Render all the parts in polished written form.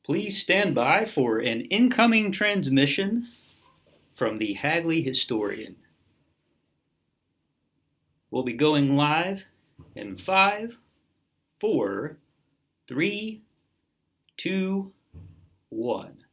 Please stand by for an incoming transmission from the Hagley Historian. We'll be going live in 5, 4, 3, 2, 1.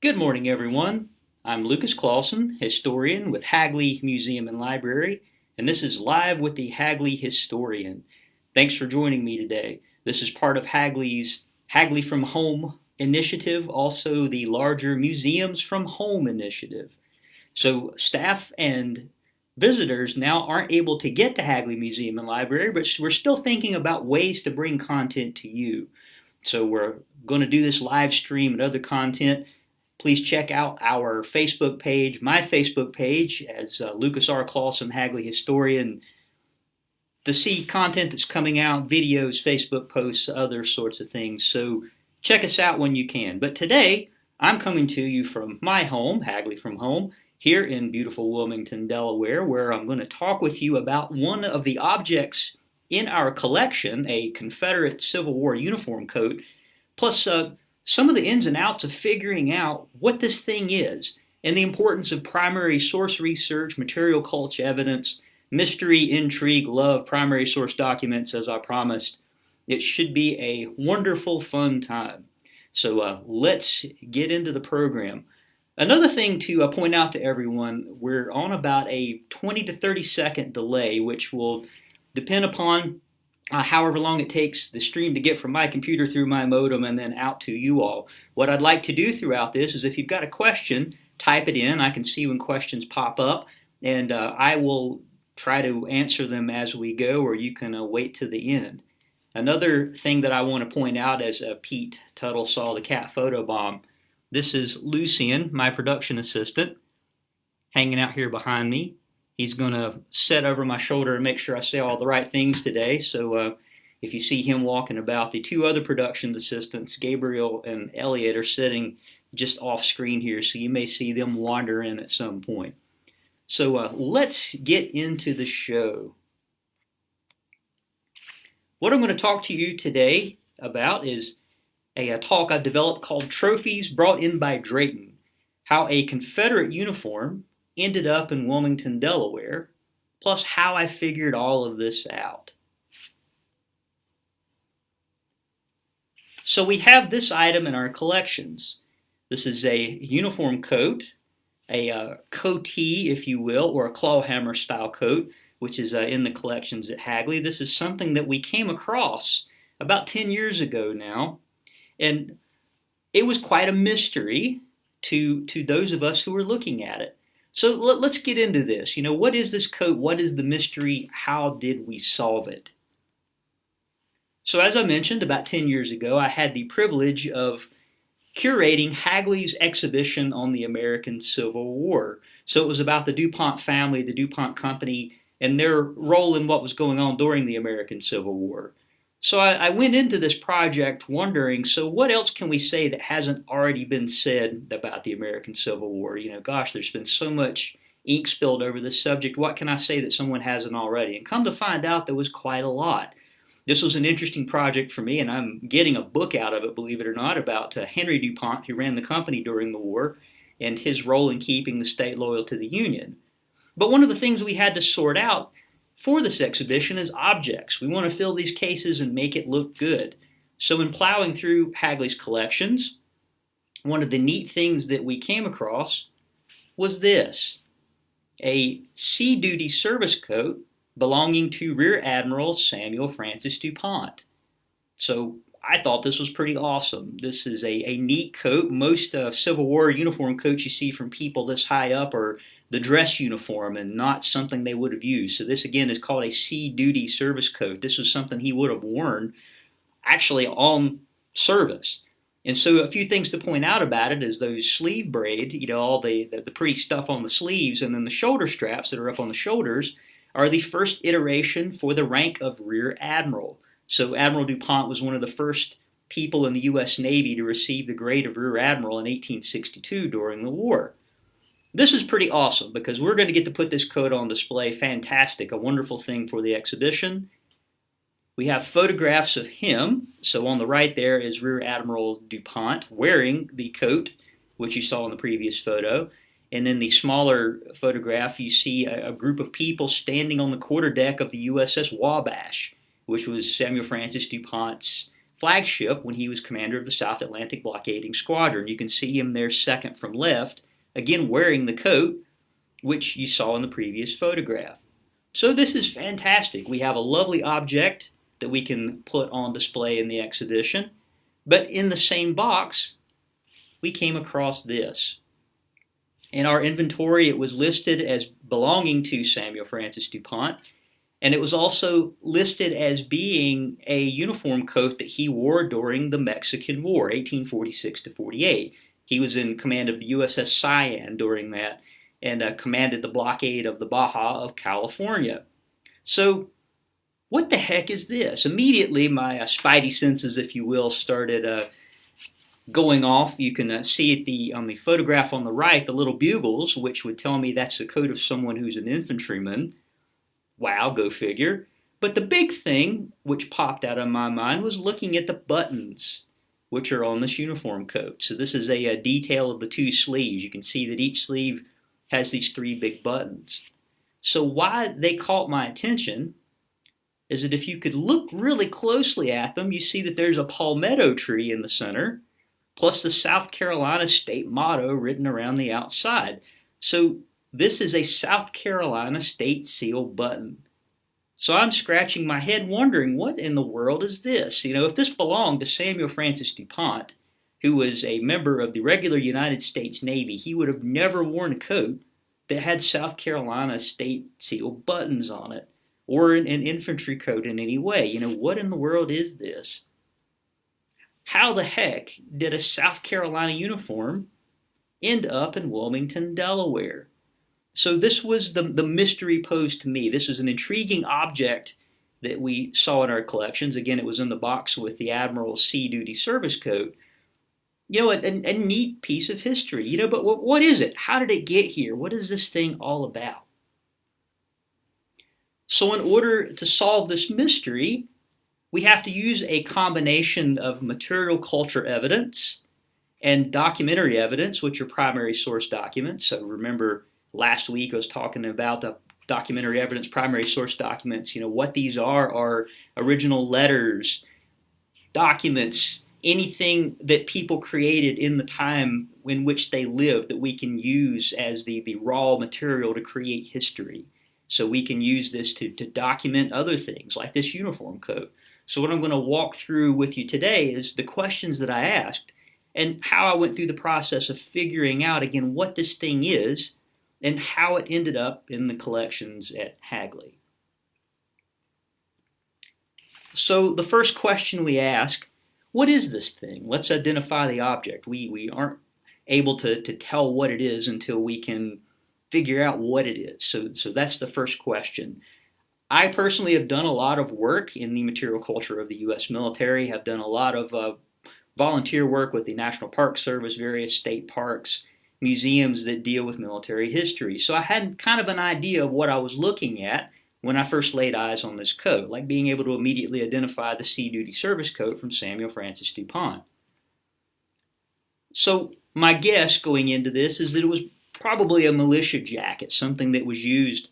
Good morning, everyone. I'm Lucas Clawson, historian with Hagley Museum and Library, and this is Live with the Hagley Historian. Thanks for joining me today. This is part of Hagley's Hagley from Home initiative, also the larger Museums from Home initiative. So staff and visitors now aren't able to get to Hagley Museum and Library, but we're still thinking about ways to bring content to you. So we're going to do this live stream and other content. Please check out our Facebook page, my Facebook page, as Lucas R. Clawson, Hagley Historian, to see content that's coming out, videos, Facebook posts, other sorts of things. So check us out when you can. But today, I'm coming to you from my home, Hagley from Home, here in beautiful Wilmington, Delaware, where I'm going to talk with you about one of the objects in our collection, a Confederate Civil War uniform coat, plus some of the ins and outs of figuring out what this thing is and the importance of primary source research, material culture evidence, mystery, intrigue, love, primary source documents, as I promised. It should be a wonderful, fun time. So let's get into the program. Another thing to point out to everyone, we're on about a 20 to 30 second delay, which will depend upon however long it takes the stream to get from my computer through my modem and then out to you all. What I'd like to do throughout this is if you've got a question, type it in. I can see when questions pop up, and I will try to answer them as we go, or you can wait to the end. Another thing that I want to point out as Pete Tuttle saw the cat photobomb, this is Lucian, my production assistant, hanging out here behind me. He's going to sit over my shoulder and make sure I say all the right things today. So if you see him walking about, the two other production assistants, Gabriel and Elliot, are sitting just off screen here, so you may see them wander in at some point. So let's get into the show. What I'm going to talk to you today about is a talk I've developed called Trophies Brought In by Drayton, how a Confederate uniform ended up in Wilmington, Delaware, plus how I figured all of this out. So we have this item in our collections. This is a uniform coat, a coatee, if you will, or a clawhammer style coat, which is in the collections at Hagley. This is something that we came across about 10 years ago now, and it was quite a mystery to those of us who were looking at it. So let's get into this. You know, what is this coat? What is the mystery? How did we solve it? So as I mentioned, about 10 years ago, I had the privilege of curating Hagley's exhibition on the American Civil War. So it was about the DuPont family, the DuPont company, and their role in what was going on during the American Civil War. So I went into this project wondering, so what else can we say that hasn't already been said about the American Civil War? You know, gosh, there's been so much ink spilled over this subject. What can I say that someone hasn't already? And come to find out, there was quite a lot. This was an interesting project for me, and I'm getting a book out of it, believe it or not, about Henry DuPont, who ran the company during the war, and his role in keeping the state loyal to the Union. But one of the things we had to sort out for this exhibition is objects. We want to fill these cases and make it look good. So in plowing through Hagley's collections, one of the neat things that we came across was this, a sea duty service coat belonging to Rear Admiral Samuel Francis DuPont. So I thought this was pretty awesome. This is a neat coat. Most Civil War uniform coats you see from people this high up are the dress uniform and not something they would have used. So this again is called a sea duty service coat. This was something he would have worn actually on service. And so a few things to point out about it is those sleeve braid, you know, all the pretty stuff on the sleeves, and then the shoulder straps that are up on the shoulders are the first iteration for the rank of Rear Admiral. So Admiral DuPont was one of the first people in the U.S. Navy to receive the grade of Rear Admiral in 1862 during the war. This is pretty awesome because we're going to get to put this coat on display. Fantastic, a wonderful thing for the exhibition. We have photographs of him. So on the right there is Rear Admiral DuPont wearing the coat, which you saw in the previous photo. And in the smaller photograph, you see a group of people standing on the quarterdeck of the USS Wabash, which was Samuel Francis DuPont's flagship when he was commander of the South Atlantic Blockading Squadron. You can see him there second from left, again wearing the coat, which you saw in the previous photograph. So this is fantastic. We have a lovely object that we can put on display in the exhibition, but in the same box, we came across this. In our inventory, it was listed as belonging to Samuel Francis DuPont, and it was also listed as being a uniform coat that he wore during the Mexican War, 1846 to 48. He was in command of the USS Cyan during that, and commanded the blockade of the Baja of California. So, what the heck is this? Immediately, my spidey senses, if you will, started going off. You can see on the photograph on the right the little bugles, which would tell me that's the coat of someone who's an infantryman. Wow, go figure. But the big thing which popped out of my mind was looking at the buttons, which are on this uniform coat. So this is a detail of the two sleeves. You can see that each sleeve has these three big buttons. So why they caught my attention is that if you could look really closely at them, you see that there's a palmetto tree in the center, plus the South Carolina state motto written around the outside. So this is a South Carolina state seal button. So I'm scratching my head wondering, what in the world is this? You know, if this belonged to Samuel Francis DuPont, who was a member of the regular United States Navy, he would have never worn a coat that had South Carolina state seal buttons on it, or an infantry coat in any way. You know, what in the world is this? How the heck did a South Carolina uniform end up in Wilmington, Delaware? So this was the mystery posed to me. This was an intriguing object that we saw in our collections. Again, it was in the box with the Admiral's Sea Duty Service Coat. You know, a neat piece of history. You know, but what is it? How did it get here? What is this thing all about? So in order to solve this mystery, we have to use a combination of material culture evidence and documentary evidence, which are primary source documents. So remember, last week I was talking about the documentary evidence, primary source documents. You know, what these are original letters, documents, anything that people created in the time in which they lived that we can use as the raw material to create history. So we can use this to document other things like this uniform coat. So what I'm going to walk through with you today is the questions that I asked and how I went through the process of figuring out, again, what this thing is and how it ended up in the collections at Hagley. So the first question we ask, what is this thing? Let's identify the object. We aren't able to tell what it is until we can figure out what it is. So that's the first question. I personally have done a lot of work in the material culture of the U.S. military, have done a lot of volunteer work with the National Park Service, various state parks, museums that deal with military history. So I had kind of an idea of what I was looking at when I first laid eyes on this coat, like being able to immediately identify the Sea Duty Service Coat from Samuel Francis DuPont. So my guess going into this is that it was probably a militia jacket, something that was used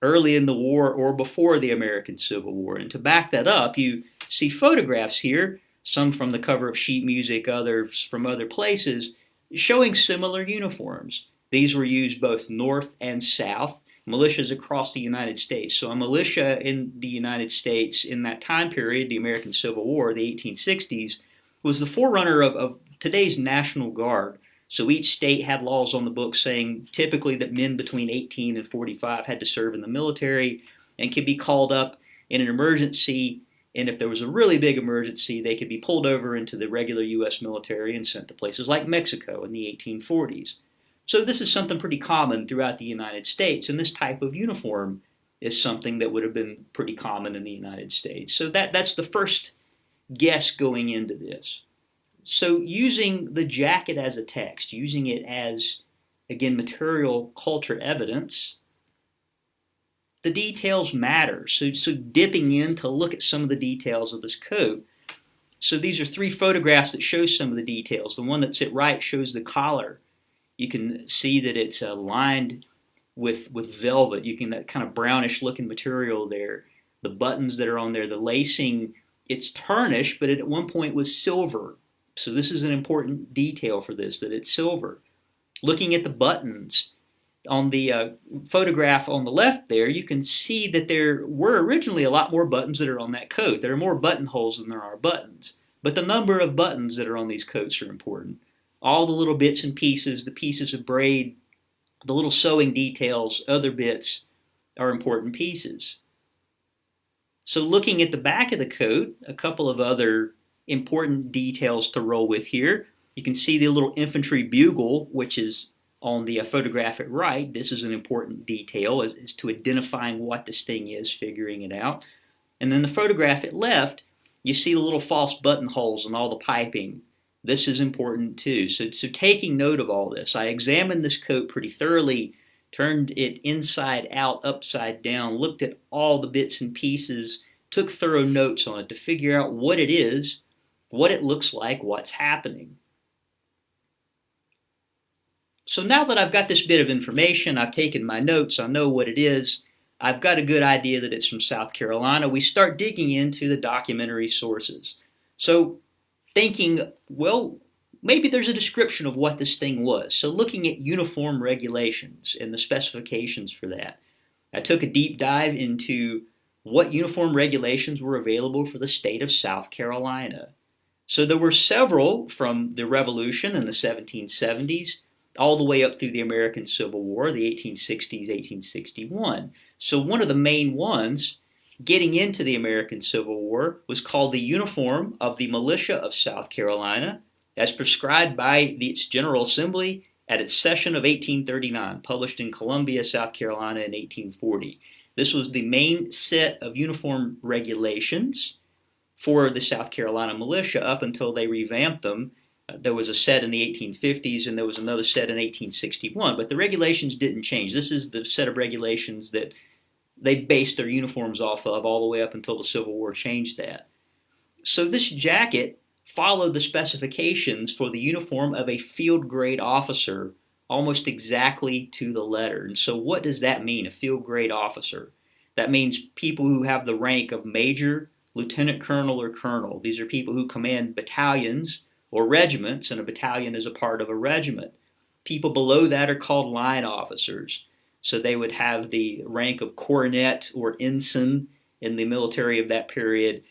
early in the war or before the American Civil War. And to back that up, you see photographs here, some from the cover of Sheet Music, others from other places, showing similar uniforms. These were used both north and south, militias across the United States. So a militia in the United States in that time period, the American Civil War, the 1860s, was the forerunner of today's National Guard. So each state had laws on the books saying typically that men between 18 and 45 had to serve in the military and could be called up in an emergency. And if there was a really big emergency, they could be pulled over into the regular U.S. military and sent to places like Mexico in the 1840s. So this is something pretty common throughout the United States, and this type of uniform is something that would have been pretty common in the United States. So that's the first guess going into this. So using the jacket as a text, using it as, again, material culture evidence, the details matter. So dipping in to look at some of the details of this coat. So these are 3 photographs that show some of the details. The one that's at right shows the collar. You can see that it's lined with velvet. You can, that kind of brownish looking material there. The buttons that are on there, the lacing, it's tarnished, but at one point was silver. So this is an important detail for this, that it's silver. Looking at the buttons, on the photograph on the left there, you can see that there were originally a lot more buttons that are on that coat. There are more buttonholes than there are buttons. But the number of buttons that are on these coats are important. All the little bits and pieces, the pieces of braid, the little sewing details, other bits are important pieces. So looking at the back of the coat, a couple of other important details to roll with here. You can see the little infantry bugle, which is on the photograph at right. This is an important detail as to identifying what this thing is, figuring it out. And then the photograph at left, you see the little false buttonholes and all the piping. This is important too. So taking note of all this, I examined this coat pretty thoroughly, turned it inside out, upside down, looked at all the bits and pieces, took thorough notes on it to figure out what it is, what it looks like, what's happening. So now that I've got this bit of information, I've taken my notes, I know what it is, I've got a good idea that it's from South Carolina, we start digging into the documentary sources. So thinking, well, maybe there's a description of what this thing was. So looking at uniform regulations and the specifications for that, I took a deep dive into what uniform regulations were available for the state of South Carolina. So there were several from the Revolution in the 1770s, all the way up through the American Civil War, the 1860s, 1861. So one of the main ones getting into the American Civil War was called the Uniform of the Militia of South Carolina, as prescribed by its General Assembly at its session of 1839, published in Columbia, South Carolina in 1840. This was the main set of uniform regulations for the South Carolina militia up until they revamped them. There was a set in the 1850s and there was another set in 1861, but the regulations didn't change. This is the set of regulations that they based their uniforms off of all the way up until the Civil War changed that. So this jacket followed the specifications for the uniform of a field grade officer almost exactly to the letter. And so what does that mean, a field grade officer? That means people who have the rank of major, lieutenant colonel, or colonel. These are people who command battalions or regiments, and a battalion is a part of a regiment. People below that are called line officers. So they would have the rank of cornet or ensign in the military of that period,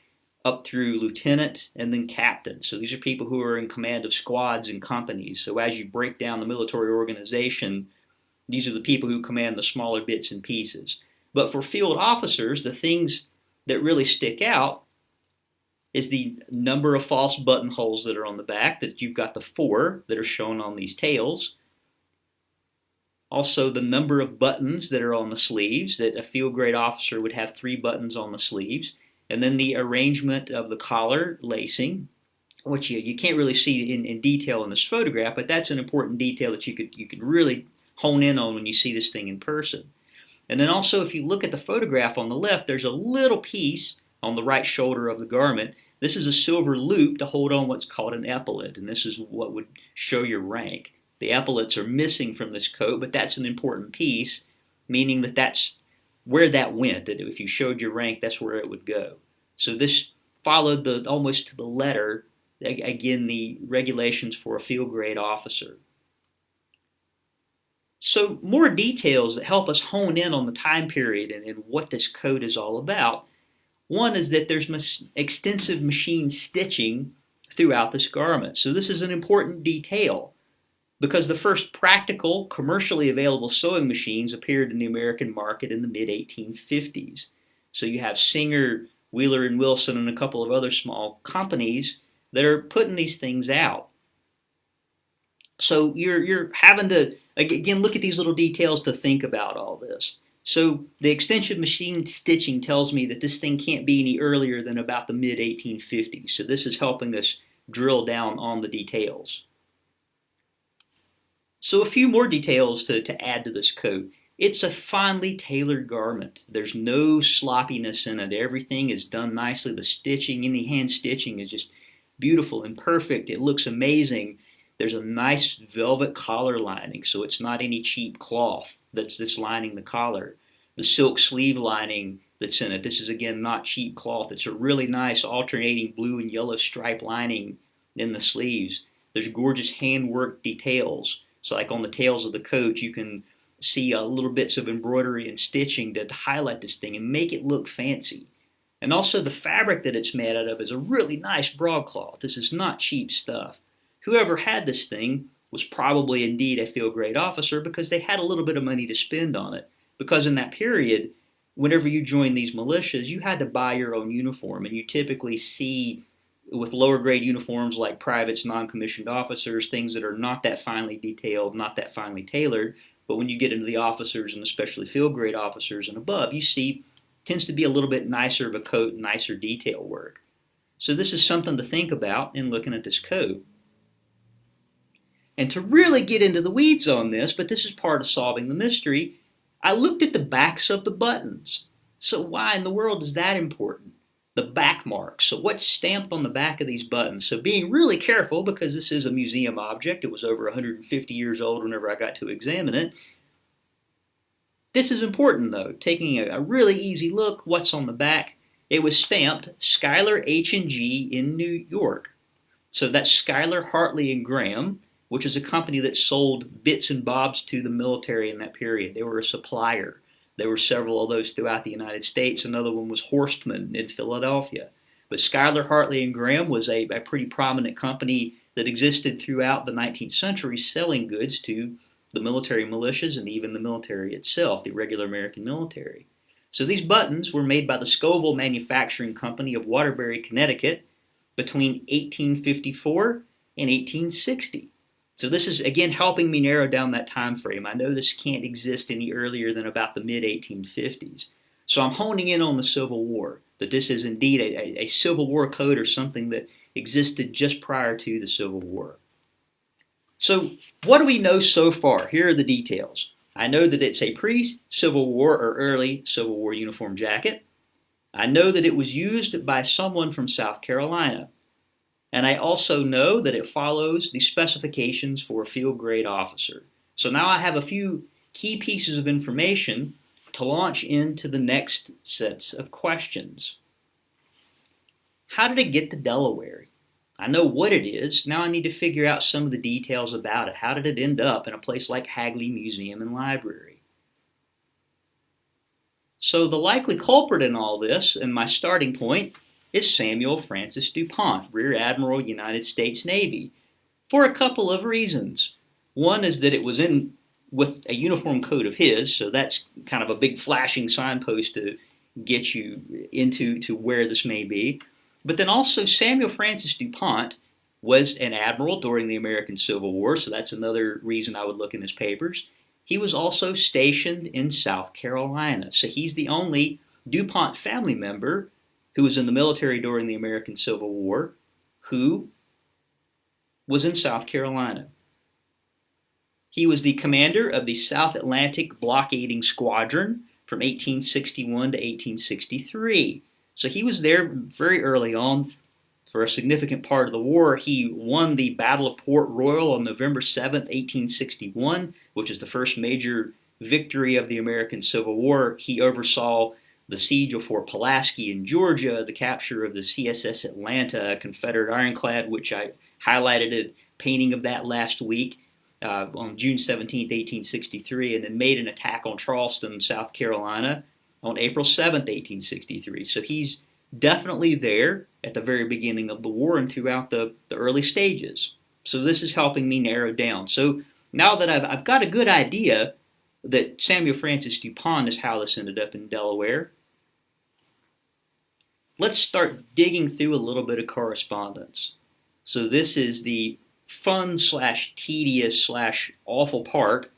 up through lieutenant and then captain. So these are people who are in command of squads and companies. So as you break down the military organization, these are the people who command the smaller bits and pieces. But for field officers, the things that really stick out is the number of false buttonholes that are on the back, that you've got the 4 that are shown on these tails. Also the number of buttons that are on the sleeves, that a field grade officer would have 3 buttons on the sleeves. And then the arrangement of the collar lacing, which you can't really see in detail in this photograph, but that's an important detail that you could really hone in on when you see this thing in person. And then also if you look at the photograph on the left, there's a little piece on the right shoulder of the garment. This is a silver loop to hold on what's called an epaulet, and this is what would show your rank. The epaulets are missing from this coat, but that's an important piece, meaning that that's where that went, that if you showed your rank, that's where it would go. So this followed almost to the letter, again, the regulations for a field grade officer. So more details that help us hone in on the time period and what this coat is all about. One is that there's extensive machine stitching throughout this garment. So this is an important detail because the first practical, commercially available sewing machines appeared in the American market in the mid-1850s. So you have Singer, Wheeler and Wilson, and a couple of other small companies that are putting these things out. So you're having to, again, look at these little details to think about all this. So the extensive machine stitching tells me that this thing can't be any earlier than about the mid-1850s. So this is helping us drill down on the details. So a few more details to add to this coat. It's a finely tailored garment. There's no sloppiness in it. Everything is done nicely. The stitching, any hand stitching is just beautiful and perfect. It looks amazing. There's a nice velvet collar lining, so it's not any cheap cloth that's just lining the collar. The silk sleeve lining that's in it, this is again not cheap cloth. It's a really nice alternating blue and yellow stripe lining in the sleeves. There's gorgeous handwork details. So like on the tails of the coat, you can see little bits of embroidery and stitching to highlight this thing and make it look fancy. And also the fabric that it's made out of is a really nice broadcloth. This is not cheap stuff. Whoever had this thing was probably indeed a field-grade officer because they had a little bit of money to spend on it. Because in that period, whenever you joined these militias, you had to buy your own uniform, and you typically see with lower grade uniforms like privates, non-commissioned officers, things that are not that finely detailed, not that finely tailored. But when you get into the officers, and especially field grade officers and above, you see tends to be a little bit nicer of a coat, nicer detail work. So this is something to think about in looking at this coat. And to really get into the weeds on this, but this is part of solving the mystery, I looked at the backs of the buttons. So why in the world is that important? The back marks. So what's stamped on the back of these buttons? So being really careful, because this is a museum object, it was over 150 years old whenever I got to examine it. This is important though. Taking a really easy look, what's on the back? It was stamped Schuyler H&G in New York. So that's Schuyler, Hartley, and Graham, which is a company that sold bits and bobs to the military in that period. They were a supplier. There were several of those throughout the United States. Another one was Horstman in Philadelphia. But Schuyler, Hartley, and Graham was a pretty prominent company that existed throughout the 19th century, selling goods to the military militias and even the military itself, the regular American military. So these buttons were made by the Scoville Manufacturing Company of Waterbury, Connecticut between 1854 and 1860. So this is, again, helping me narrow down that time frame. I know this can't exist any earlier than about the mid-1850s. So I'm honing in on the Civil War, that this is indeed a Civil War code or something that existed just prior to the Civil War. So what do we know so far? Here are the details. I know that it's a pre-Civil War or early Civil War uniform jacket. I know that it was used by someone from South Carolina. And I also know that it follows the specifications for a field grade officer. So now I have a few key pieces of information to launch into the next sets of questions. How did it get to Delaware? I know what it is. Now I need to figure out some of the details about it. How did it end up in a place like Hagley Museum and Library? So the likely culprit in all this, and my starting point, is Samuel Francis DuPont, Rear Admiral, United States Navy, for a couple of reasons. One is that it was in with a uniform code of his, so that's kind of a big flashing signpost to get you into where this may be. But then also Samuel Francis DuPont was an admiral during the American Civil War, so that's another reason I would look in his papers. He was also stationed in South Carolina, so he's the only DuPont family member who was in the military during the American Civil War, who was in South Carolina. He was the commander of the South Atlantic Blockading Squadron from 1861 to 1863. So he was there very early on for a significant part of the war. He won the Battle of Port Royal on November 7th, 1861, which is the first major victory of the American Civil War. He oversaw the siege of Fort Pulaski in Georgia, the capture of the CSS Atlanta, a Confederate ironclad, which I highlighted a painting of that last week on June 17, 1863, and then made an attack on Charleston, South Carolina on April 7, 1863. So he's definitely there at the very beginning of the war and throughout the early stages. So this is helping me narrow down. So now that I've got a good idea that Samuel Francis DuPont is how this ended up in Delaware, let's start digging through a little bit of correspondence. So this is the fun / tedious / awful part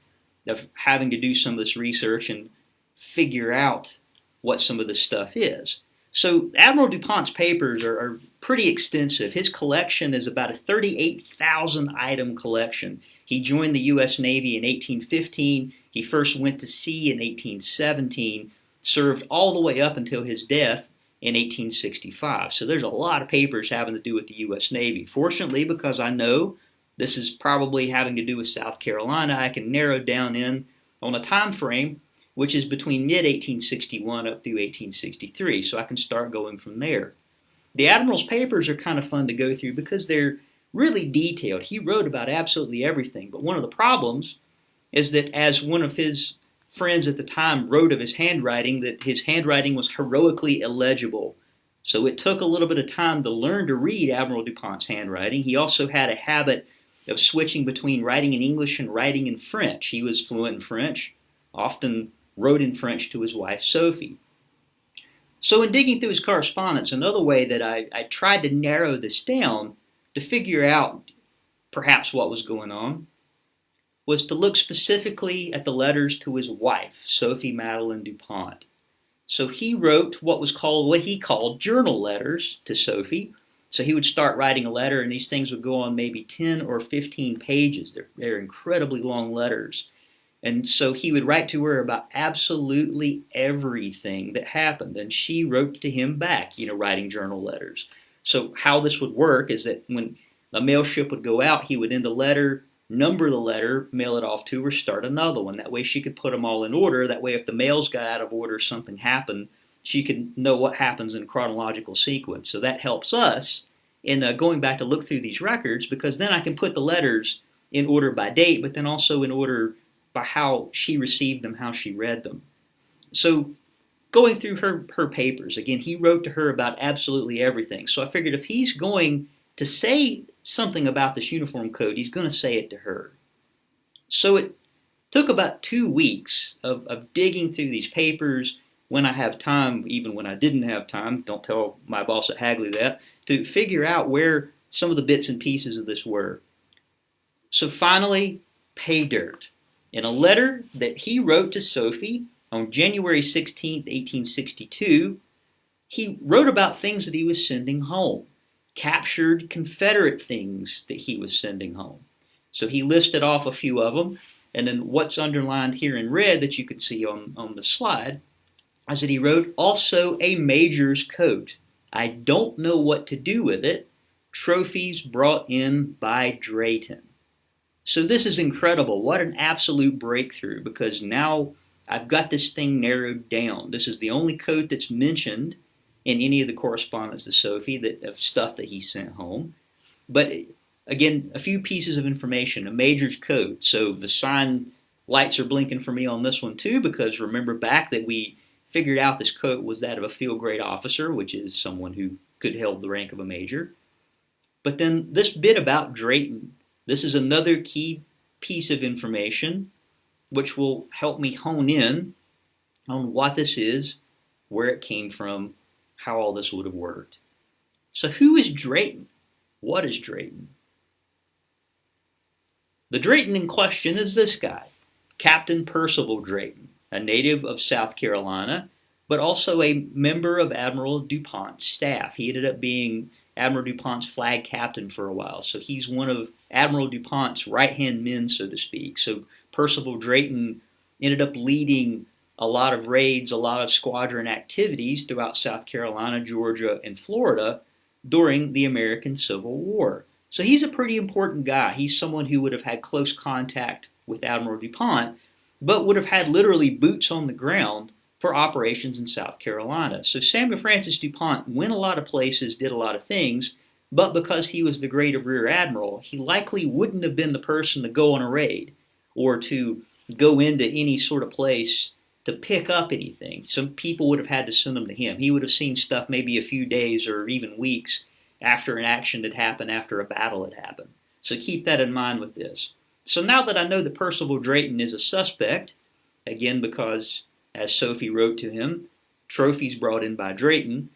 of having to do some of this research and figure out what some of this stuff is. So Admiral DuPont's papers are pretty extensive. His collection is about a 38,000 item collection. He joined the U.S. Navy in 1815. He first went to sea in 1817, served all the way up until his death in 1865. So there's a lot of papers having to do with the U.S. Navy. Fortunately, because I know this is probably having to do with South Carolina, I can narrow down in on a time frame which is between mid-1861 up through 1863, so I can start going from there. The Admiral's papers are kind of fun to go through because they're really detailed. He wrote about absolutely everything, but one of the problems is that, as one of his friends at the time wrote of his handwriting, that his handwriting was heroically illegible. So it took a little bit of time to learn to read Admiral DuPont's handwriting. He also had a habit of switching between writing in English and writing in French. He was fluent in French, often wrote in French to his wife, Sophie. So in digging through his correspondence, another way that I tried to narrow this down to figure out perhaps what was going on was to look specifically at the letters to his wife, Sophie Madeline DuPont. So he wrote what he called journal letters to Sophie. So he would start writing a letter, and these things would go on maybe 10 or 15 pages. They're incredibly long letters. And so he would write to her about absolutely everything that happened, and she wrote to him back, writing journal letters. So how this would work is that when a mail ship would go out, he would end a letter, number the letter, mail it off to her, start another one. That way she could put them all in order. That way if the mails got out of order, something happened, she could know what happens in chronological sequence. So that helps us in going back to look through these records, because then I can put the letters in order by date, but then also in order by how she received them, how she read them. So going through her papers, again, he wrote to her about absolutely everything. So I figured if he's going to say something about this uniform code, he's going to say it to her. So it took about 2 weeks of digging through these papers when I have time, even when I didn't have time, don't tell my boss at Hagley that, to figure out where some of the bits and pieces of this were. So finally, Paydirt. In a letter that he wrote to Sophie on January 16, 1862, he wrote about things that he was sending home, captured Confederate things that he was sending home. So he listed off a few of them, and then what's underlined here in red that you can see on the slide is that he wrote, also a major's coat. I don't know what to do with it. Trophies brought in by Drayton. So this is incredible. What an absolute breakthrough, because now I've got this thing narrowed down. This is the only coat that's mentioned in any of the correspondence to Sophie of stuff that he sent home. But again, a few pieces of information, a major's coat. So the sign lights are blinking for me on this one too, because remember back that we figured out this coat was that of a field grade officer, which is someone who could hold the rank of a major. But then this bit about Drayton. This is another key piece of information which will help me hone in on what this is, where it came from, how all this would have worked. So who is Drayton? What is Drayton? The Drayton in question is this guy, Captain Percival Drayton, a native of South Carolina, but also a member of Admiral DuPont's staff. He ended up being Admiral DuPont's flag captain for a while, so he's one of Admiral DuPont's right-hand men, so to speak. So Percival Drayton ended up leading a lot of raids, a lot of squadron activities throughout South Carolina, Georgia, and Florida during the American Civil War. So he's a pretty important guy. He's someone who would have had close contact with Admiral DuPont, but would have had literally boots on the ground for operations in South Carolina. So Samuel Francis DuPont went a lot of places, did a lot of things, but because he was the grade of Rear Admiral, he likely wouldn't have been the person to go on a raid or to go into any sort of place to pick up anything. Some people would have had to send them to him. He would have seen stuff maybe a few days or even weeks after an action had happened, after a battle had happened. So keep that in mind with this. So now that I know that Percival Drayton is a suspect, again because, as Sophie wrote to him, trophies brought in by Drayton,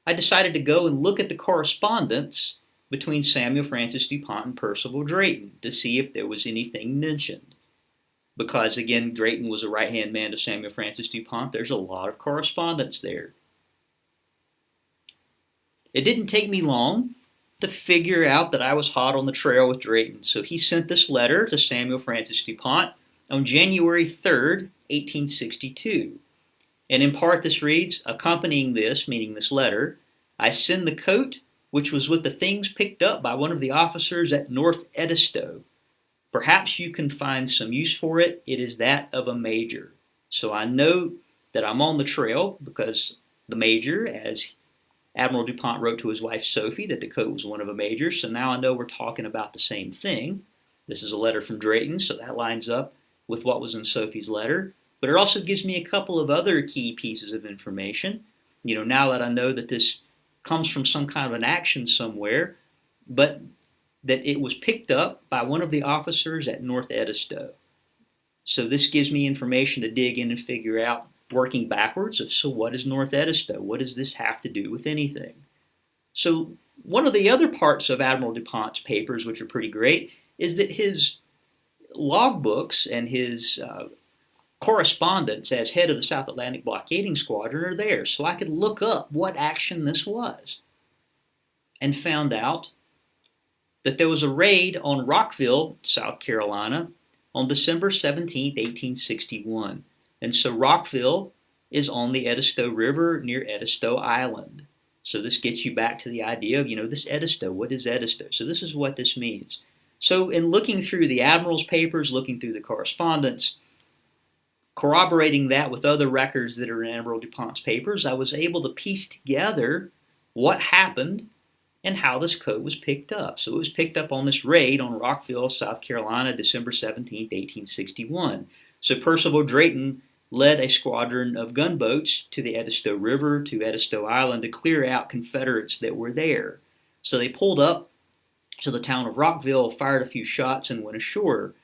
I decided to go and look at the correspondence between Samuel Francis DuPont and Percival Drayton to see if there was anything mentioned. Because, again, Drayton was a right-hand man to Samuel Francis DuPont, there's a lot of correspondence there. It didn't take me long to figure out that I was hot on the trail with Drayton. So he sent this letter to Samuel Francis DuPont on January 3rd, 1862. And in part this reads, accompanying this, meaning this letter, I send the coat which was with the things picked up by one of the officers at North Edisto. Perhaps you can find some use for it. It is that of a major. So I know that I'm on the trail because the major, as Admiral DuPont wrote to his wife Sophie, that the coat was one of a major. So now I know we're talking about the same thing. This is a letter from Drayton, so that lines up with what was in Sophie's letter. But it also gives me a couple of other key pieces of information. Now that I know that this comes from some kind of an action somewhere, but that it was picked up by one of the officers at North Edisto. So this gives me information to dig in and figure out, working backwards, so what is North Edisto? What does this have to do with anything? So one of the other parts of Admiral DuPont's papers, which are pretty great, is that his logbooks and his correspondence as head of the South Atlantic Blockading Squadron are there. So I could look up what action this was and found out that there was a raid on Rockville, South Carolina, on December 17, 1861. And so Rockville is on the Edisto River near Edisto Island. So this gets you back to the idea of, this Edisto. What is Edisto? So this is what this means. So in looking through the Admiral's papers, looking through the correspondence, corroborating that with other records that are in Admiral DuPont's papers, I was able to piece together what happened and how this coat was picked up. So it was picked up on this raid on Rockville, South Carolina, December 17, 1861. So Percival Drayton led a squadron of gunboats to the Edisto River, to Edisto Island, to clear out Confederates that were there. So they pulled up to the town of Rockville, fired a few shots, and went ashore.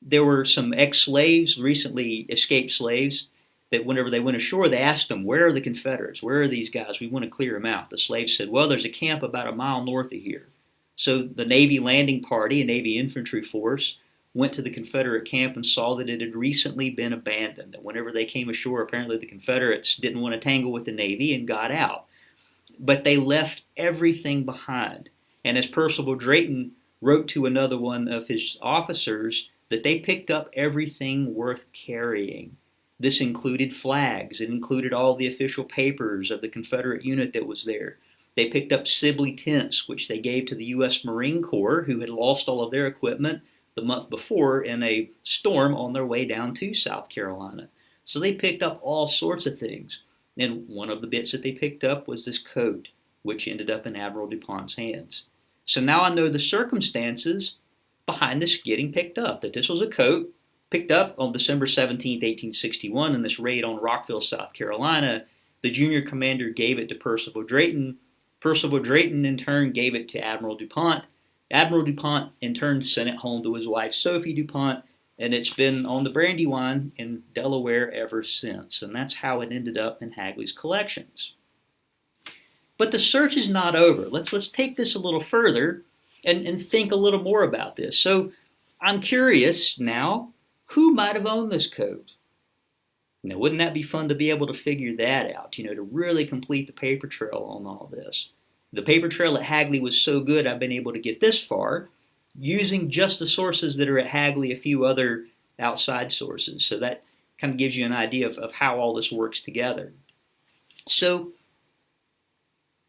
There were some ex-slaves, recently escaped slaves, that whenever they went ashore, they asked them, where are the Confederates? Where are these guys? We want to clear them out. The slaves said, well, there's a camp about a mile north of here. So the Navy landing party, a Navy infantry force, went to the Confederate camp and saw that it had recently been abandoned. And whenever they came ashore, apparently the Confederates didn't want to tangle with the Navy and got out. But they left everything behind. And as Percival Drayton wrote to another one of his officers, that they picked up everything worth carrying. This included flags. It included all the official papers of the Confederate unit that was there. They picked up Sibley tents, which they gave to the U.S. Marine Corps, who had lost all of their equipment the month before in a storm on their way down to South Carolina. So they picked up all sorts of things. And one of the bits that they picked up was this coat, which ended up in Admiral DuPont's hands. So now I know the circumstances behind this getting picked up, that this was a coat picked up on December 17, 1861 in this raid on Rockville, South Carolina. The junior commander gave it to Percival Drayton. Percival Drayton in turn gave it to Admiral DuPont. Admiral DuPont in turn sent it home to his wife Sophie DuPont, and it's been on the Brandywine in Delaware ever since. And that's how it ended up in Hagley's collections. But the search is not over. Let's take this a little further and think a little more about this. So I'm curious now, who might have owned this coat? Now, wouldn't that be fun to be able to figure that out, to really complete the paper trail on all this? The paper trail at Hagley was so good I've been able to get this far using just the sources that are at Hagley, a few other outside sources. So that kind of gives you an idea of how all this works together. So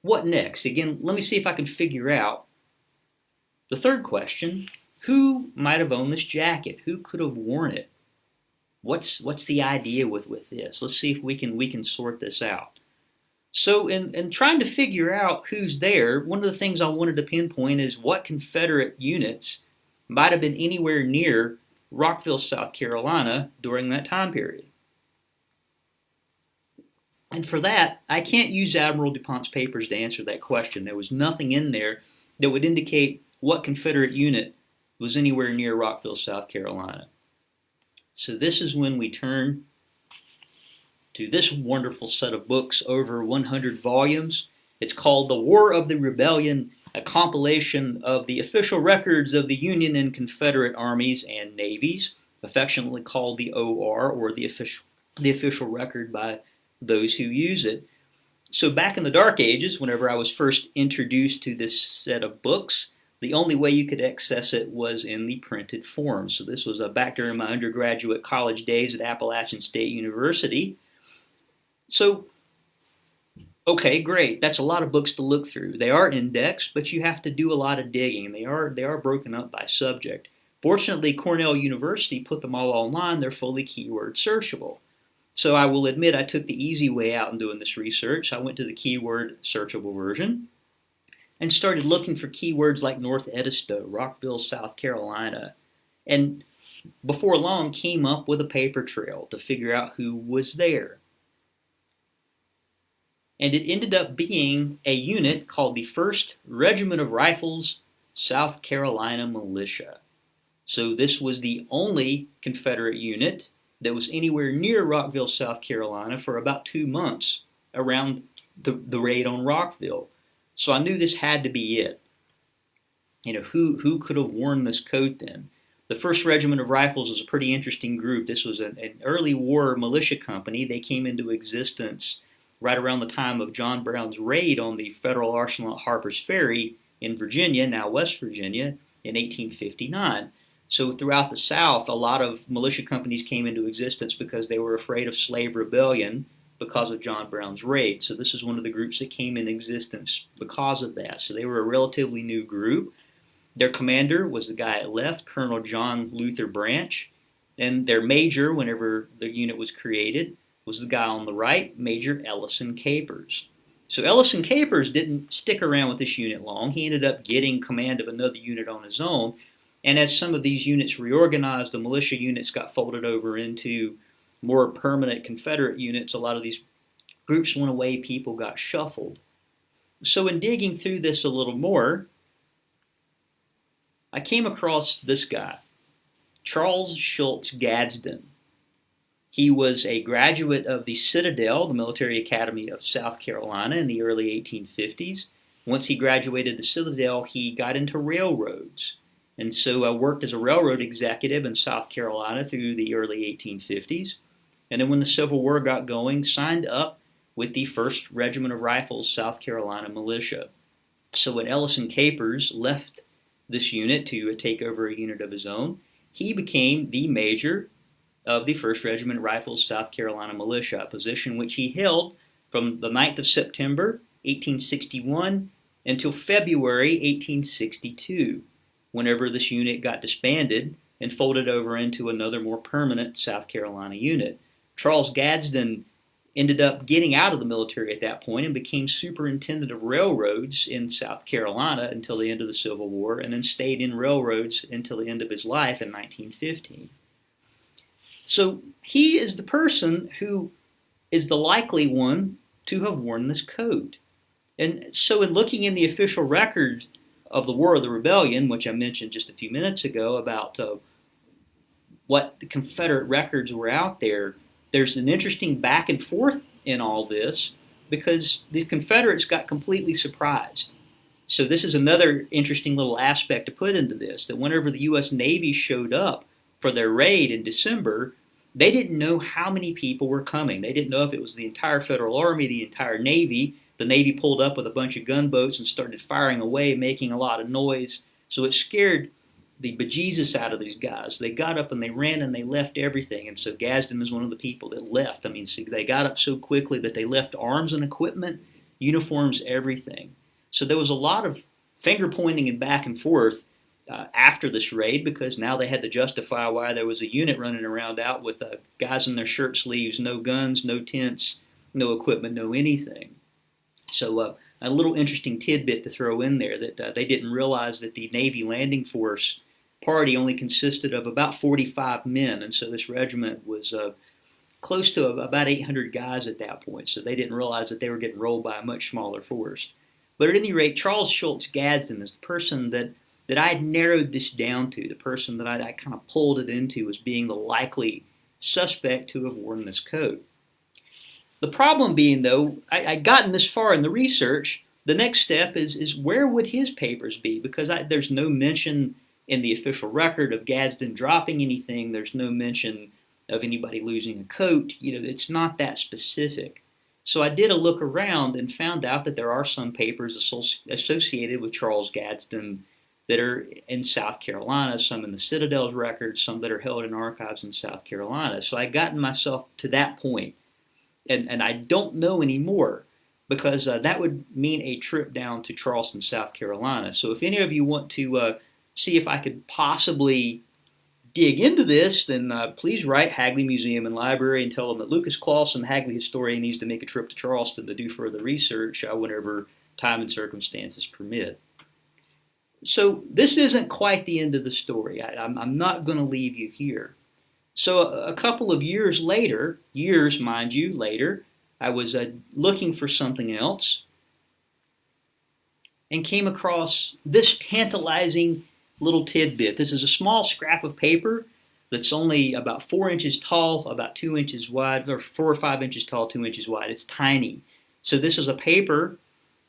what next? Again, let me see if I can figure out the third question. Who might have owned this jacket? Who could have worn it? What's the idea with this? Let's see if we can sort this out. So in trying to figure out who's there, one of the things I wanted to pinpoint is what Confederate units might have been anywhere near Rockville, South Carolina during that time period. And for that, I can't use Admiral DuPont's papers to answer that question. There was nothing in there that would indicate what Confederate unit was anywhere near Rockville, South Carolina. So this is when we turn to this wonderful set of books, over 100 volumes. It's called The War of the Rebellion, a compilation of the official records of the Union and Confederate armies and navies, affectionately called the OR, or the official record by those who use it. So back in the Dark Ages, whenever I was first introduced to this set of books, the only way you could access it was in the printed form. So this was back during my undergraduate college days at Appalachian State University. So, okay, great. That's a lot of books to look through. They are indexed, but you have to do a lot of digging. They are broken up by subject. Fortunately, Cornell University put them all online. They're fully keyword searchable. So I will admit I took the easy way out in doing this research. I went to the keyword searchable version and started looking for keywords like North Edisto, Rockville, South Carolina, and before long came up with a paper trail to figure out who was there. And it ended up being a unit called the 1st Regiment of Rifles, South Carolina Militia. So this was the only Confederate unit that was anywhere near Rockville, South Carolina for about 2 months around the raid on Rockville. So I knew this had to be it. Who could have worn this coat then? The 1st Regiment of Rifles was a pretty interesting group. This was an early war militia company. They came into existence right around the time of John Brown's raid on the Federal Arsenal at Harper's Ferry in Virginia, now West Virginia, in 1859. So throughout the South, a lot of militia companies came into existence because they were afraid of slave rebellion because of John Brown's raid. So this is one of the groups that came in existence because of that. So they were a relatively new group. Their commander was the guy at left, Colonel John Luther Branch, and their major, whenever the unit was created, was the guy on the right, Major Ellison Capers. So Ellison Capers didn't stick around with this unit long. He ended up getting command of another unit on his own. And as some of these units reorganized, the militia units got folded over into more permanent Confederate units. A lot of these groups went away, people got shuffled. So in digging through this a little more, I came across this guy, Charles Schultz Gadsden. He was a graduate of the Citadel, the military academy of South Carolina, in the early 1850s. Once he graduated the Citadel, he got into railroads. And so I worked as a railroad executive in South Carolina through the early 1850s. And then when the Civil War got going, signed up with the 1st Regiment of Rifles, South Carolina Militia. So when Ellison Capers left this unit to take over a unit of his own, he became the major of the 1st Regiment of Rifles, South Carolina Militia, a position which he held from the 9th of September, 1861, until February 1862. Whenever this unit got disbanded and folded over into another more permanent South Carolina unit. Charles Gadsden ended up getting out of the military at that point and became superintendent of railroads in South Carolina until the end of the Civil War, and then stayed in railroads until the end of his life in 1915. So he is the person who is the likely one to have worn this coat. And so in looking in the official records of the War of the Rebellion, which I mentioned just a few minutes ago about what the Confederate records were out there, there's an interesting back and forth in all this because the Confederates got completely surprised. So this is another interesting little aspect to put into this, that whenever the U.S. Navy showed up for their raid in December, they didn't know how many people were coming. They didn't know if it was the entire Federal Army, the entire Navy. The Navy pulled up with a bunch of gunboats and started firing away, making a lot of noise. So it scared the bejesus out of these guys. They got up and they ran and they left everything. And so Gadsden is one of the people that left. I mean, see, they got up so quickly that they left arms and equipment, uniforms, everything. So there was a lot of finger pointing and back and forth after this raid, because now they had to justify why there was a unit running around out with guys in their shirt sleeves, no guns, no tents, no equipment, no anything. So a little interesting tidbit to throw in there, that they didn't realize that the Navy Landing Force party only consisted of about 45 men, and so this regiment was close to about 800 guys at that point, so they didn't realize that they were getting rolled by a much smaller force. But at any rate, Charles Schultz Gadsden is the person that I had narrowed this down to, the person that I kind of pulled it into as being the likely suspect to have worn this coat. The problem being, though, I'd gotten this far in the research, the next step is where would his papers be? Because there's no mention in the official record of Gadsden dropping anything. There's no mention of anybody losing a coat. It's not that specific. So I did a look around and found out that there are some papers associated with Charles Gadsden that are in South Carolina, some in the Citadel's records, some that are held in archives in South Carolina. So I gotten myself to that point, and I don't know anymore, because that would mean a trip down to Charleston, South Carolina. So if any of you want to see if I could possibly dig into this, then please write Hagley Museum and Library and tell them that Lucas Clawson, Hagley Historian, needs to make a trip to Charleston to do further research whenever time and circumstances permit. So this isn't quite the end of the story. I'm not going to leave you here. So a couple of years later, years mind you later, I was looking for something else and came across this tantalizing little tidbit. This is a small scrap of paper that's only about 4 inches tall, about 2 inches wide, or 4 or 5 inches tall, 2 inches wide. It's tiny. So this is a paper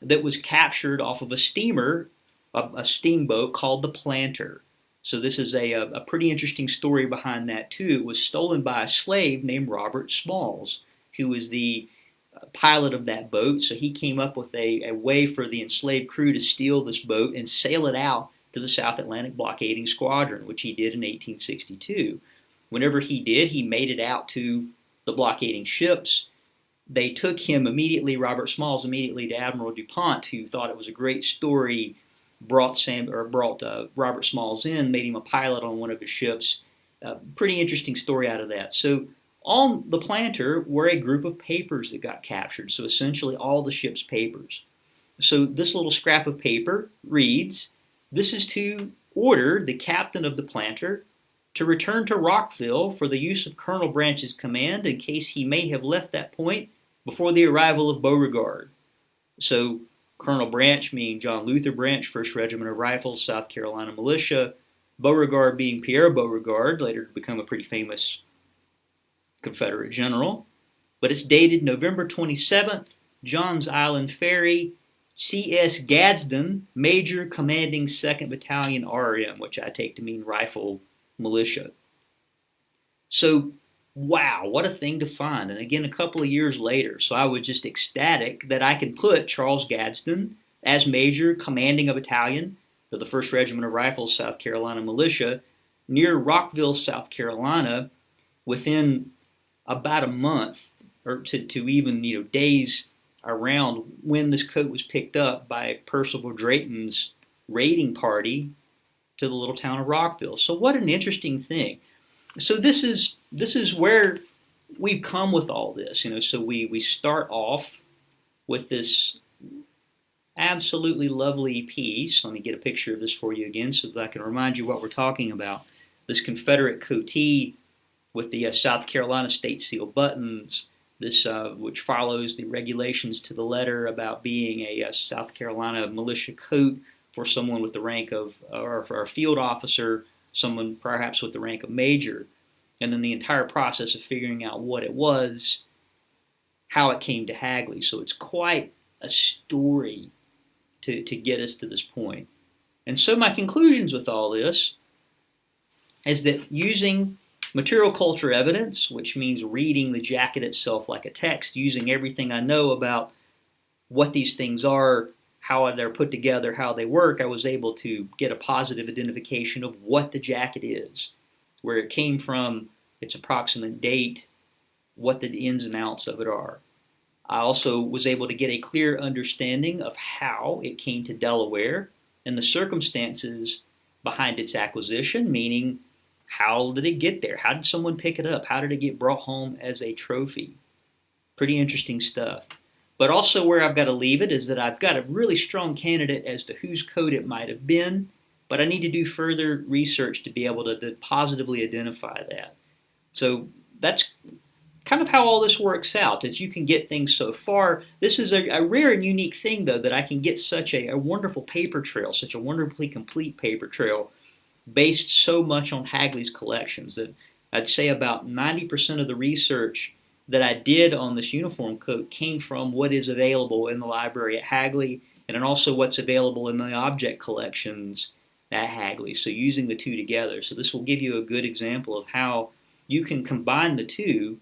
that was captured off of a steamer, a steamboat called the Planter. So this is a pretty interesting story behind that too. It was stolen by a slave named Robert Smalls, who was the pilot of that boat. So he came up with a way for the enslaved crew to steal this boat and sail it out to the South Atlantic Blockading Squadron, which he did in 1862. Whenever he did, he made it out to the blockading ships. They took him immediately, Robert Smalls, immediately to Admiral Pont, who thought it was a great story, brought Robert Smalls in, made him a pilot on one of his ships. Pretty interesting story out of that. So on the Planter were a group of papers that got captured, so essentially all the ship's papers. So this little scrap of paper reads, "This is to order the captain of the Planter to return to Rockville for the use of Colonel Branch's command in case he may have left that point before the arrival of Beauregard." So Colonel Branch being John Luther Branch, 1st Regiment of Rifles, South Carolina Militia. Beauregard being Pierre Beauregard, later to become a pretty famous Confederate general. But it's dated November 27th, Johns Island Ferry, C.S. Gadsden, Major Commanding 2nd Battalion RM, which I take to mean Rifle Militia. So, wow, what a thing to find. And again, a couple of years later, so I was just ecstatic that I could put Charles Gadsden as Major Commanding a Battalion of the 1st Regiment of Rifles, South Carolina Militia, near Rockville, South Carolina, within about a month, or to even days around when this coat was picked up by Percival Drayton's raiding party to the little town of Rockville. So what an interesting thing. So this is where we've come with all this. So we start off with this absolutely lovely piece. Let me get a picture of this for you again so that I can remind you what we're talking about. This Confederate coatee with the South Carolina state seal buttons, this which follows the regulations to the letter about being a South Carolina militia coat for someone with the rank of, or for a field officer, someone perhaps with the rank of major, and then the entire process of figuring out what it was, how it came to Hagley. So it's quite a story to get us to this point. And so my conclusions with all this is that using material culture evidence, which means reading the jacket itself like a text, using everything I know about what these things are, how they're put together, how they work, I was able to get a positive identification of what the jacket is, where it came from, its approximate date, what the ins and outs of it are. I also was able to get a clear understanding of how it came to Delaware and the circumstances behind its acquisition, meaning how did it get there? How did someone pick it up? How did it get brought home as a trophy? Pretty interesting stuff. But also where I've got to leave it is that I've got a really strong candidate as to whose coat it might have been, but I need to do further research to be able to positively identify that. So that's kind of how all this works out, as you can get things so far. This is a rare and unique thing, though, that I can get such a wonderful paper trail, such a wonderfully complete paper trail, based so much on Hagley's collections that I'd say about 90% of the research that I did on this uniform coat came from what is available in the library at Hagley, and then also what's available in the object collections at Hagley. So using the two together. So this will give you a good example of how you can combine the two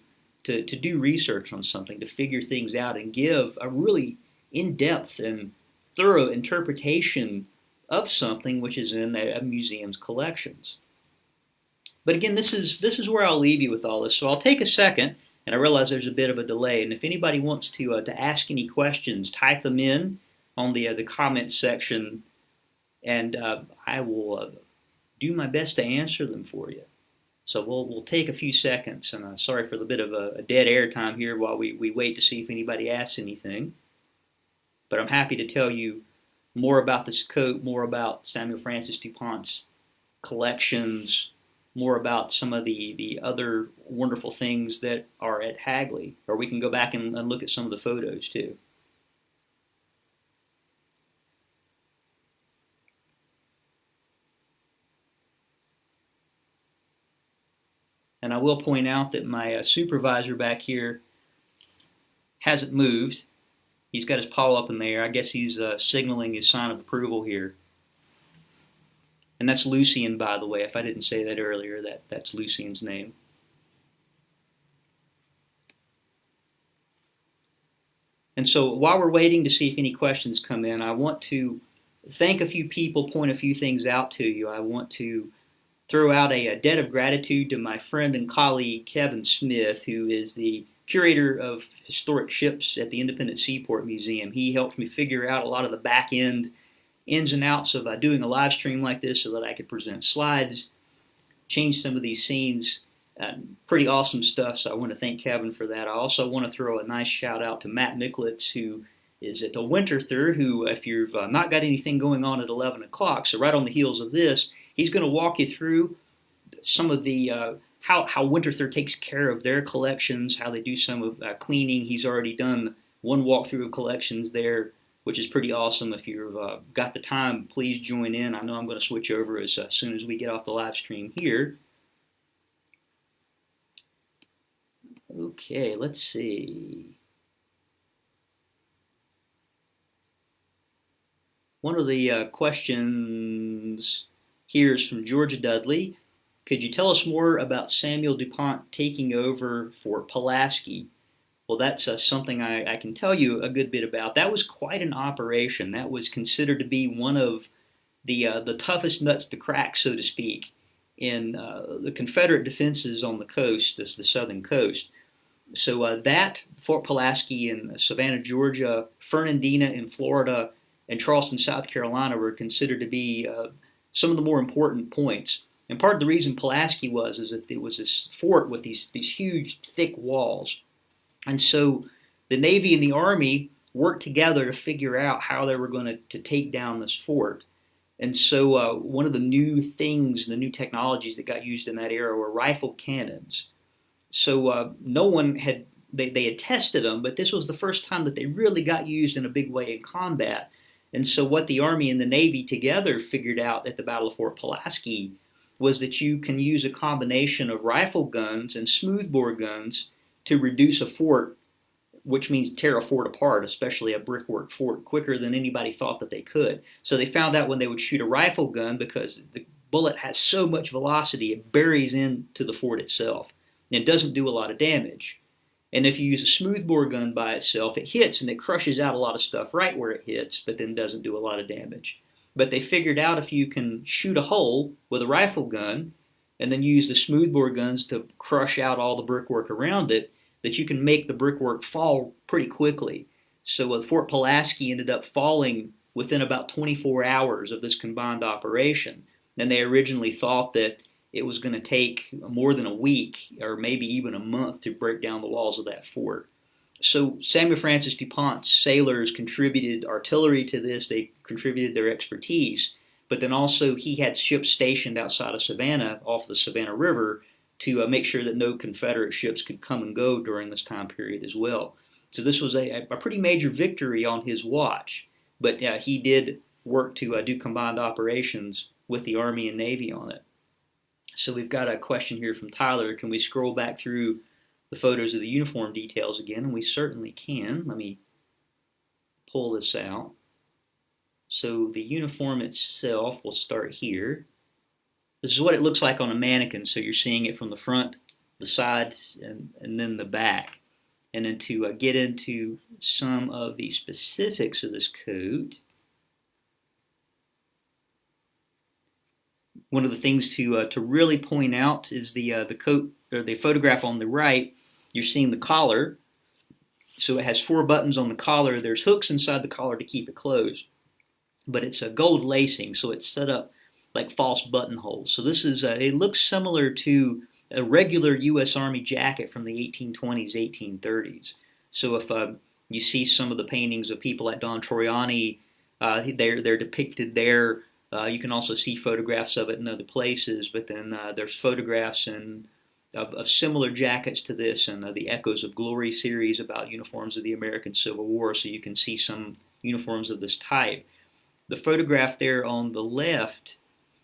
to do research on something, to figure things out, and give a really in-depth and thorough interpretation of something which is in a museum's collections. But again, this is where I'll leave you with all this. So I'll take a second, and I realize there's a bit of a delay. And if anybody wants to ask any questions, type them in on the comments section, and I will do my best to answer them for you. So we'll take a few seconds, and sorry for the bit of a dead air time here while we wait to see if anybody asks anything. But I'm happy to tell you more about this coat, more about Samuel Francis DuPont's collections, more about some of the other wonderful things that are at Hagley. Or we can go back and look at some of the photos too. And I will point out that my supervisor back here hasn't moved. He's got his paw up in the air. I guess he's signaling his sign of approval here. And that's Lucian, by the way. If I didn't say that earlier, that's Lucian's name. And so while we're waiting to see if any questions come in, I want to thank a few people, point a few things out to you. I want to throw out a debt of gratitude to my friend and colleague Kevin Smith, who is the curator of historic ships at the Independent Seaport Museum. He helped me figure out a lot of the back end ins and outs of doing a live stream like this so that I could present slides, change some of these scenes. Pretty awesome stuff, so I want to thank Kevin for that. I also want to throw a nice shout out to Matt Micklitz, who is at the Winterthur, who, if you've not got anything going on at 11 o'clock, so right on the heels of this, he's going to walk you through some of the how Winterthur takes care of their collections, how they do some of cleaning. He's already done one walkthrough of collections there, which is pretty awesome. If you've got the time, please join in. I know I'm going to switch over as soon as we get off the live stream here. Okay, let's see. One of the questions here is from Georgia Dudley. Could you tell us more about Samuel DuPont taking over for Pulaski? Well, that's something I can tell you a good bit about. That was quite an operation. That was considered to be one of the toughest nuts to crack, so to speak, in the Confederate defenses on the coast, the southern coast. So that Fort Pulaski in Savannah, Georgia, Fernandina in Florida, and Charleston, South Carolina were considered to be some of the more important points. And part of the reason Pulaski is that it was this fort with these huge, thick walls. And so the Navy and the Army worked together to figure out how they were going to take down this fort. And so one of the new things, the new technologies that got used in that era were rifle cannons. So no one had, they had tested them, but this was the first time that they really got used in a big way in combat. And so what the Army and the Navy together figured out at the Battle of Fort Pulaski was that you can use a combination of rifle guns and smoothbore guns to reduce a fort, which means tear a fort apart, especially a brickwork fort, quicker than anybody thought that they could. So they found out when they would shoot a rifle gun, because the bullet has so much velocity, it buries into the fort itself. And it doesn't do a lot of damage. And if you use a smoothbore gun by itself, it hits and it crushes out a lot of stuff right where it hits, but then doesn't do a lot of damage. But they figured out if you can shoot a hole with a rifle gun and then use the smoothbore guns to crush out all the brickwork around it, that you can make the brickwork fall pretty quickly. So Fort Pulaski ended up falling within about 24 hours of this combined operation. And they originally thought that it was going to take more than a week or maybe even a month to break down the walls of that fort. So Samuel Francis DuPont's sailors contributed artillery to this. They contributed their expertise. But then also he had ships stationed outside of Savannah, off the Savannah River, to make sure that no Confederate ships could come and go during this time period as well. So this was a pretty major victory on his watch. But he did work to do combined operations with the Army and Navy on it. So we've got a question here from Tyler. Can we scroll back through the photos of the uniform details again? And we certainly can. Let me pull this out. So the uniform itself, we'll start here. This is what it looks like on a mannequin. So you're seeing it from the front the sides, and then the back. And then to get into some of the specifics of this coat, one of the things to really point out is the coat, or the photograph on the right. You're seeing the collar. So it has 4 buttons on the collar. There's hooks inside the collar to keep it closed, but it's a gold lacing, so it's set up like false buttonholes. So this is it looks similar to a regular U.S. Army jacket from the 1820s, 1830s. So if you see some of the paintings of people like Don Troiani, they're depicted there. You can also see photographs of it in other places, but then there's photographs of similar jackets to this, and the Echoes of Glory series about uniforms of the American Civil War, so you can see some uniforms of this type. The photograph there on the left,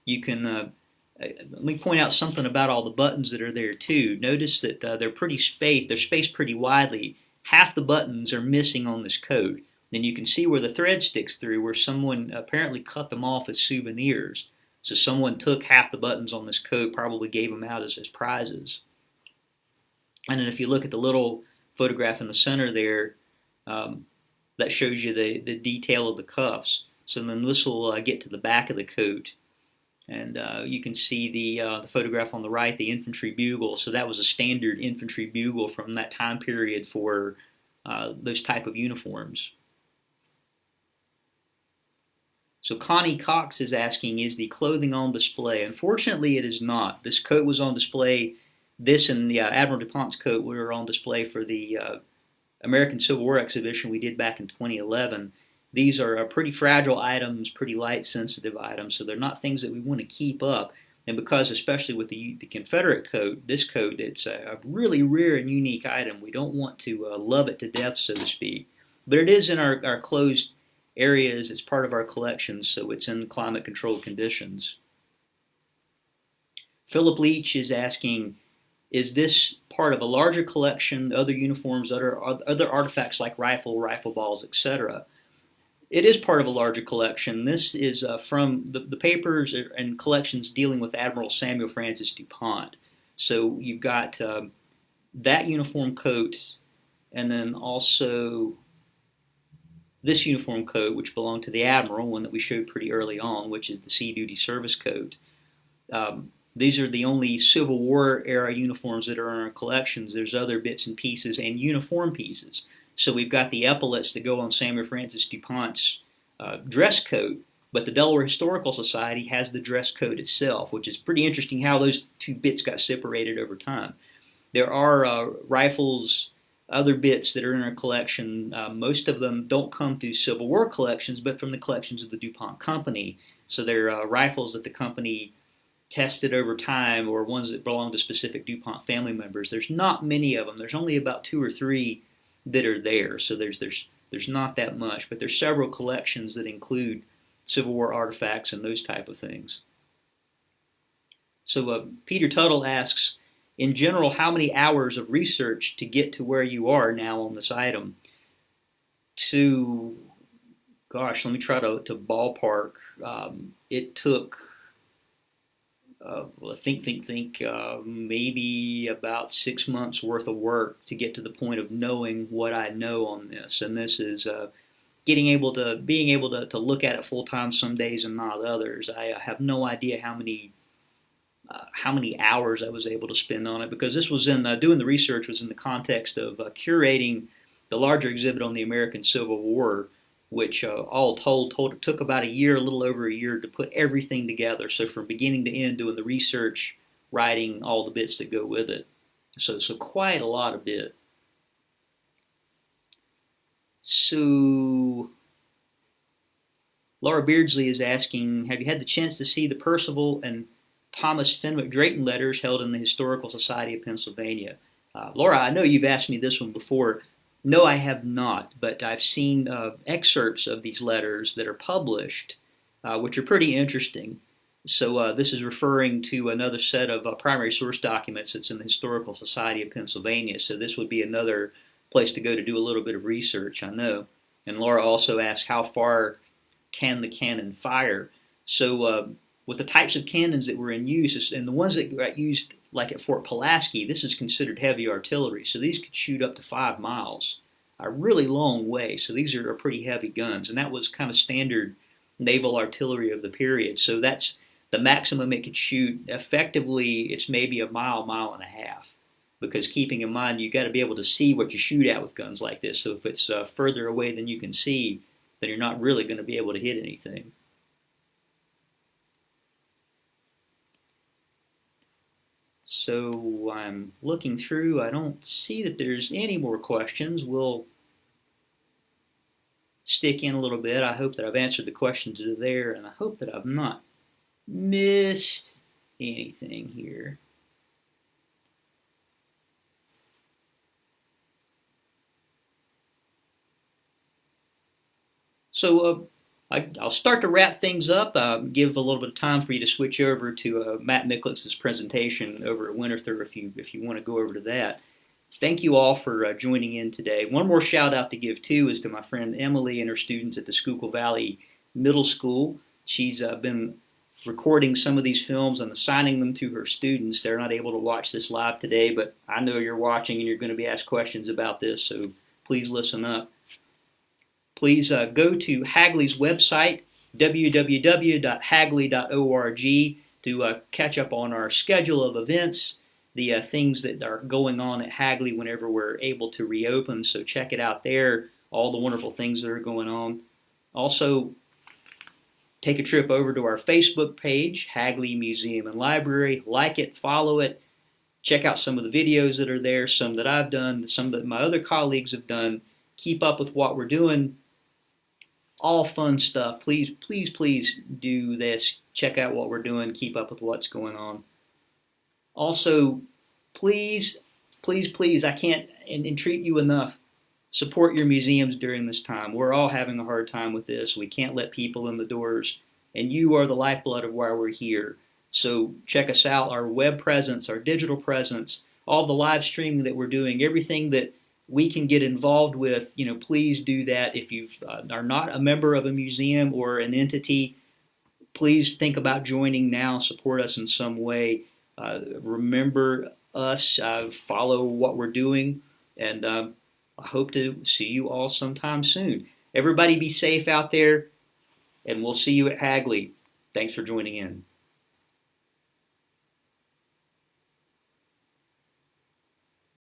you can let me point out something about all the buttons that are there too. Notice that they're pretty spaced. They're spaced pretty widely. Half the buttons are missing on this coat. Then you can see where the thread sticks through, where someone apparently cut them off as souvenirs. So someone took half the buttons on this coat, probably gave them out as prizes. And then if you look at the little photograph in the center there, that shows you the detail of the cuffs. So then this will get to the back of the coat. And you can see the photograph on the right, the infantry bugle. So that was a standard infantry bugle from that time period for those type of uniforms. So Connie Cox is asking, is the clothing on display? Unfortunately, it is not. This coat was on display. This and the Admiral DuPont's coat were on display for the American Civil War exhibition we did back in 2011. These are pretty fragile items, pretty light-sensitive items, so they're not things that we want to keep up. And because, especially with the Confederate coat, this coat, it's a really rare and unique item. We don't want to love it to death, so to speak. But it is in our closed areas. It's part of our collections, so it's in climate-controlled conditions. Philip Leach is asking, is this part of a larger collection, other uniforms, other artifacts like rifle balls, etc.? It is part of a larger collection. This is from the papers and collections dealing with Admiral Samuel Francis DuPont. So you've got that uniform coat, and then also this uniform coat, which belonged to the Admiral, one that we showed pretty early on, which is the Sea Duty Service coat. These are the only Civil War era uniforms that are in our collections. There's other bits and pieces and uniform pieces. So we've got the epaulets that go on Samuel Francis DuPont's dress coat, but the Delaware Historical Society has the dress coat itself, which is pretty interesting how those two bits got separated over time. There are rifles, other bits that are in our collection. Most of them don't come through Civil War collections, but from the collections of the DuPont Company. So they're rifles that the company tested over time, or ones that belong to specific DuPont family members. There's not many of them. There's only about 2 or 3 that are there, so there's not that much, but there's several collections that include Civil War artifacts and those type of things. So Peter Tuttle asks, in general, how many hours of research to get to where you are now on this item? Let me try to ballpark. It took maybe about 6 months worth of work to get to the point of knowing what I know on this. And this is being able to look at it full time some days and not others. I have no idea how many hours I was able to spend on it, because this was in doing the research was in the context of curating the larger exhibit on the American Civil War, which all told it took about a little over a year to put everything together. So from beginning to end, doing the research, writing all the bits that go with it. So quite a lot of bit. So Laura Beardsley is asking, have you had the chance to see the Percival and Thomas Fenwick Drayton letters held in the Historical Society of Pennsylvania? Laura, I know you've asked me this one before. No, I have not, but I've seen excerpts of these letters that are published, which are pretty interesting. So this is referring to another set of primary source documents that's in the Historical Society of Pennsylvania. So this would be another place to go to do a little bit of research, I know. And Laura also asked, how far can the cannon fire? So with the types of cannons that were in use, and the ones that got used like at Fort Pulaski, this is considered heavy artillery, so these could shoot up to 5 miles, a really long way, so these are pretty heavy guns, and that was kind of standard naval artillery of the period, so that's the maximum it could shoot. Effectively, it's maybe a mile, mile and a half, because keeping in mind, you got to be able to see what you shoot at with guns like this, so if it's further away than you can see, then you're not really going to be able to hit anything. So I'm looking through, I don't see that there's any more questions. We'll stick in a little bit. I hope that I've answered the questions that are there, and I hope that I've not missed anything here. So I'll start to wrap things up, give a little bit of time for you to switch over to Matt Nicholas's presentation over at Winterthur if you want to go over to that. Thank you all for joining in today. One more shout out to give too is to my friend Emily and her students at the Schuylkill Valley Middle School. She's been recording some of these films and assigning them to her students. They're not able to watch this live today, but I know you're watching and you're going to be asked questions about this, so please listen up. Please go to Hagley's website, www.hagley.org, to catch up on our schedule of events, the things that are going on at Hagley whenever we're able to reopen. So check it out there, all the wonderful things that are going on. Also, take a trip over to our Facebook page, Hagley Museum and Library. Like it, follow it, check out some of the videos that are there, some that I've done, some that my other colleagues have done. Keep up with what we're doing. All fun stuff. Please, please, please do this. Check out what we're doing. Keep up with what's going on. Also, please, please, please, I can't entreat you enough. Support your museums during this time. We're all having a hard time with this. We can't let people in the doors, and you are the lifeblood of why we're here. So check us out, our web presence, our digital presence, all the live streaming that we're doing, everything that we can get involved with, please do that. If you are not a member of a museum or an entity, please think about joining now. Support us in some way. Remember us. Follow what we're doing. And I hope to see you all sometime soon. Everybody be safe out there, and we'll see you at Hagley. Thanks for joining in.